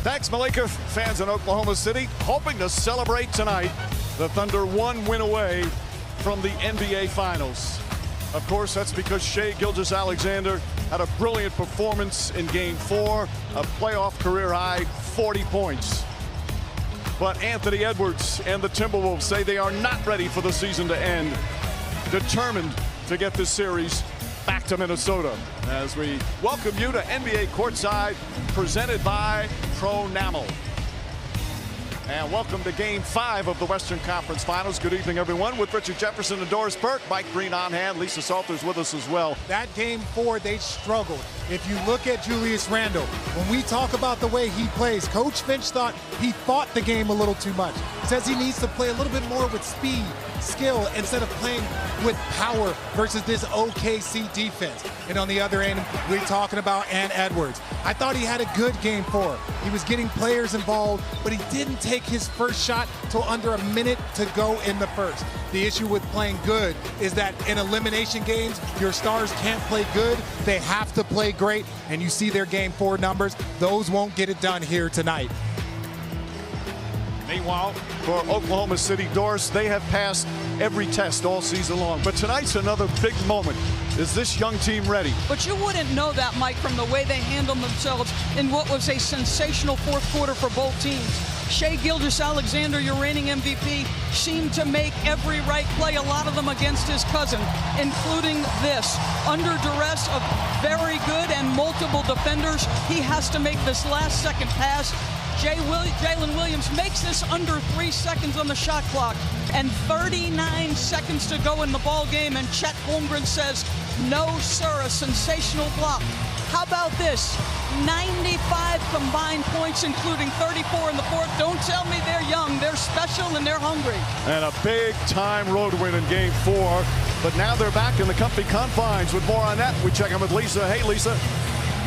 Thanks, Malika. Fans in Oklahoma City hoping to celebrate tonight. The Thunder one win away from the NBA Finals. Of course, that's because Shai Gilgeous-Alexander had a brilliant performance in Game 4, a playoff career high 40 points. But Anthony Edwards and the Timberwolves say they are not ready for the season to end, determined to get this series back to Minnesota. As we welcome you to NBA Courtside, presented by Pronamel. And welcome to Game 5 of the Western Conference Finals. Good evening, everyone, with Richard Jefferson and Doris Burke. Mike Green on hand. Lisa Salters with us as well. That Game 4, they struggled. If you look at Julius Randle, when we talk about the way he plays, Coach Finch thought he fought the game a little too much. Says he needs to play a little bit more with speed, skill, instead of playing with power versus this OKC defense. And on the other end, we're talking about Ant Edwards. I thought he had a good Game 4. He was getting players involved, but he didn't take his first shot till under a minute to go in the first. The issue with playing good is that in elimination games, your stars can't play good. They have to play great, and you see their Game 4 numbers. Those won't get it done here tonight. Meanwhile, for Oklahoma City, Doris, they have passed every test all season long. But tonight's another big moment. Is this young team ready? But you wouldn't know that, Mike, from the way they handled themselves in what was a sensational fourth quarter for both teams. Shai Gilgeous-Alexander, your reigning MVP, seemed to make every right play, a lot of them against his cousin, including this. Under duress of very good and multiple defenders, he has to make this last-second pass. Jalen Williams makes this under 3 seconds on the shot clock, and 39 seconds to go in the ball game, and Chet Holmgren says, no, sir, a sensational block. How about this? 95 combined points, including 34 in the fourth. Don't tell me they're young. They're special and they're hungry. And a big-time road win in Game 4. But now they're back in the comfy confines. With more on that, we check in with Lisa. Hey, Lisa.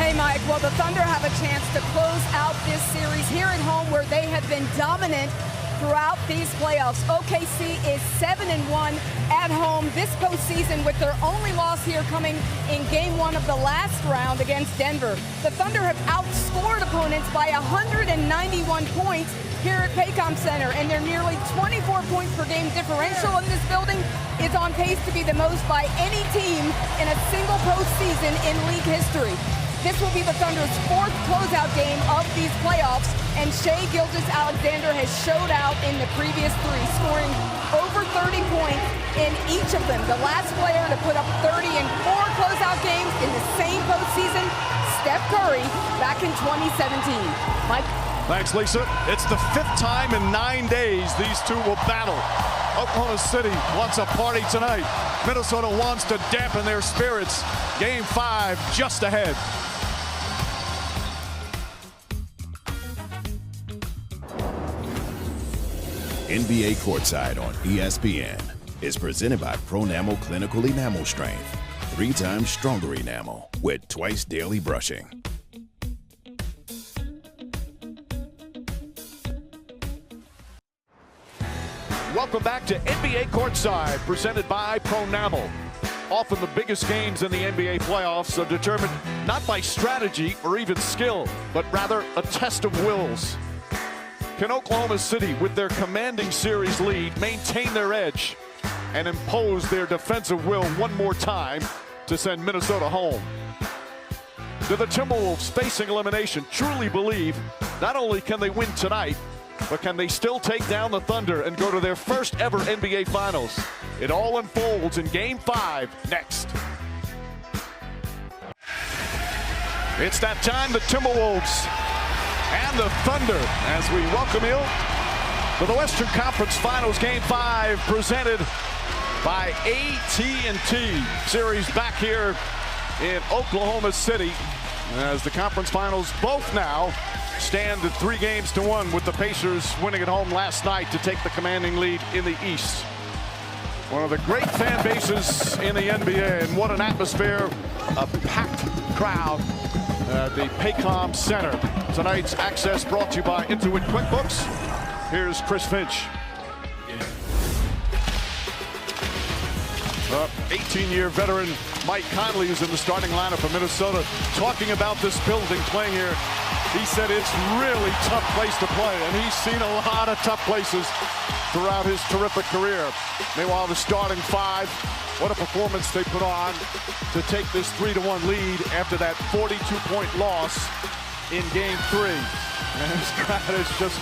Hey, Mike. Well, the Thunder have a chance to close out this series here at home, where they have been dominant throughout these playoffs. OKC is 7-1 at home this postseason, with their only loss here coming in Game 1 of the last round against Denver. The Thunder have outscored opponents by 191 points here at Paycom Center, and their nearly 24 points per game differential in this building is on pace to be the most by any team in a single postseason in league history. This will be the Thunder's fourth closeout game of these playoffs, and Shai Gilgeous-Alexander has showed out in the previous 3, scoring over 30 points in each of them. The last player to put up 30 in 4 closeout games in the same postseason, Steph Curry, back in 2017. Mike? Thanks, Lisa. It's the 5th time in 9 days these two will battle. Oklahoma City wants a party tonight. Minnesota wants to dampen their spirits. Game 5 just ahead. NBA Courtside on ESPN is presented by Pronamel Clinical Enamel Strength. 3 times stronger enamel with twice daily brushing. Welcome back to NBA Courtside, presented by Pronamel. Often the biggest games in the NBA playoffs are determined not by strategy or even skill, but rather a test of wills. Can Oklahoma City, with their commanding series lead, maintain their edge and impose their defensive will one more time to send Minnesota home? Do the Timberwolves, facing elimination, truly believe not only can they win tonight, but can they still take down the Thunder and go to their first ever NBA Finals? It all unfolds in Game 5 next. It's that time, the Timberwolves and the Thunder, as we welcome you to the Western Conference Finals, Game 5, presented by AT&T. Series back here in Oklahoma City, as the conference finals both now stand at 3-1, with the Pacers winning at home last night to take the commanding lead in the East. One of the great fan bases in the NBA, and what an atmosphere, a packed crowd at the Paycom Center. Tonight's access brought to you by Intuit QuickBooks. Here's Chris Finch. 18-year veteran Mike Conley is in the starting lineup for Minnesota, talking about this building, playing here He said it's really tough place to play, and he's seen a lot of tough places throughout his terrific career. Meanwhile, the starting five, what a performance they put on to take this 3-1 lead after that 42-point loss in Game 3. And this crowd is just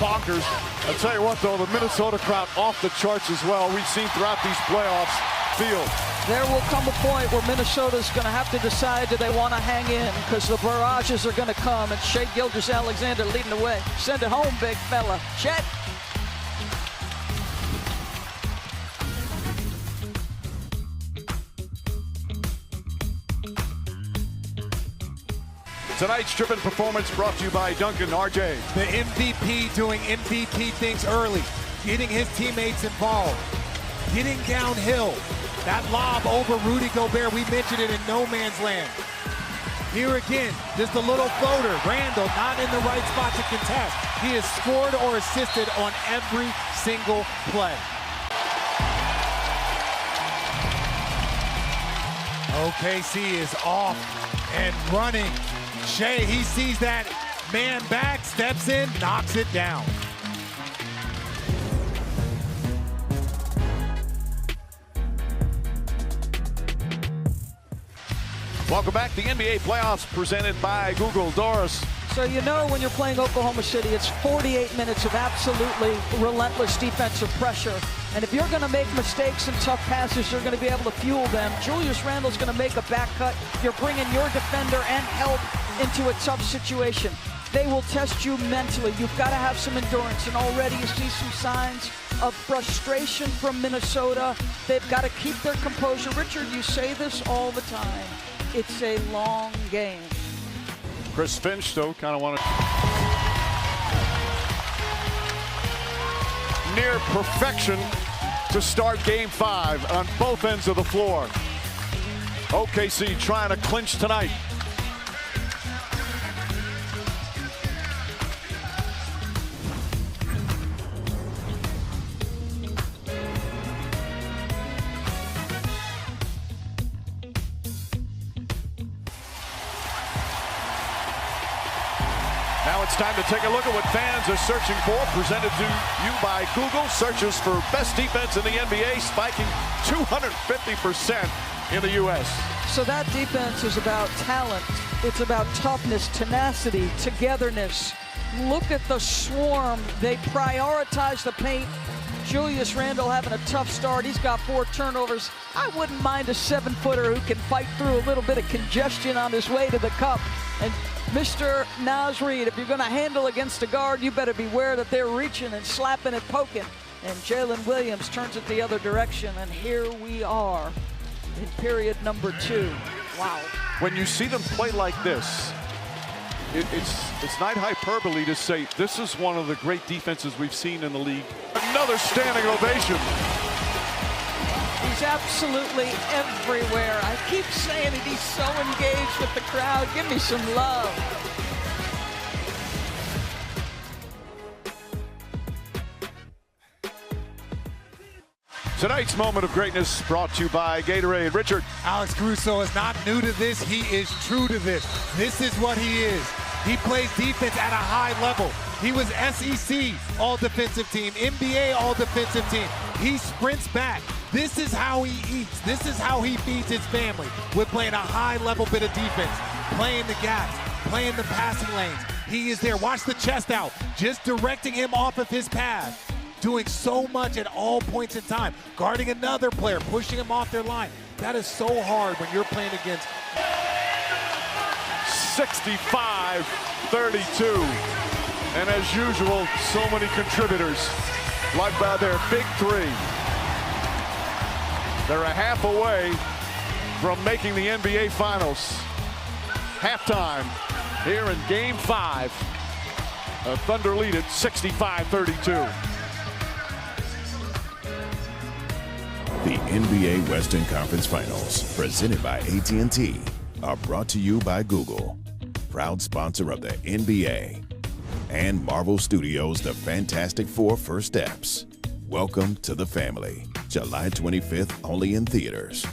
bonkers. I'll tell you what, though, the Minnesota crowd off the charts as well. We've seen throughout these playoffs field. There will come a point where Minnesota's going to have to decide, do they want to hang in, because the barrages are going to come, and Shai Gilgeous-Alexander leading the way. Send it home, big fella. Chet. Tonight's Driven Performance brought to you by Duncan. RJ. The MVP doing MVP things early, getting his teammates involved, getting downhill. That lob over Rudy Gobert, we mentioned it in no man's land. Here again, just a little floater. Randall not in the right spot to contest. He has scored or assisted on every single play. OKC is off and running. Shai, he sees that man back, steps in, knocks it down. Welcome back. The NBA playoffs presented by Google. Doris. So you know when you're playing Oklahoma City, it's 48 minutes of absolutely relentless defensive pressure. And if you're going to make mistakes and tough passes, you're going to be able to fuel them. Julius Randle's going to make a back cut. You're bringing your defender and help into a tough situation. They will test you mentally. You've got to have some endurance. And already you see some signs of frustration from Minnesota. They've got to keep their composure. Richard, you say this all the time. It's a long game. Chris Finch, though, kind of wanted near perfection to start Game 5 on both ends of the floor. OKC trying to clinch tonight. Now it's time to take a look at what fans are searching for. Presented to you by Google. Searches for best defense in the NBA spiking 250% in the U.S. So that defense is about talent. It's about toughness, tenacity, togetherness. Look at the swarm. They prioritize the paint. Julius Randle having a tough start. He's got 4 turnovers. I wouldn't mind a 7-footer who can fight through a little bit of congestion on his way to the cup. And Mr. Naz Reid, if you're going to handle against a guard, you better beware that they're reaching and slapping and poking. And Jalen Williams turns it the other direction. And here we are in period number 2. Wow. When you see them play like this, it's not hyperbole to say this is one of the great defenses we've seen in the league. Another standing ovation. He's absolutely everywhere. I keep saying it, he's so engaged with the crowd. Give me some love. Tonight's moment of greatness brought to you by Gatorade. Richard. Alex Caruso is not new to this. He is true to this. This is what he is. He plays defense at a high level. He was SEC all-defensive team, NBA all-defensive team. He sprints back. This is how he eats. This is how he feeds his family, with playing a high-level bit of defense, playing the gaps, playing the passing lanes. He is there. Watch the chest out, just directing him off of his path, doing so much at all points in time, guarding another player, pushing him off their line. That is so hard when you're playing against 65-32. And as usual, so many contributors. Like by their big 3. They're a half away from making the NBA Finals. Halftime here in Game 5. The Thunder lead at 65-32. The NBA Western Conference Finals, presented by AT&T, are brought to you by Google, proud sponsor of the NBA, and Marvel Studios' The Fantastic Four First Steps. Welcome to the family. July 25th, only in theaters.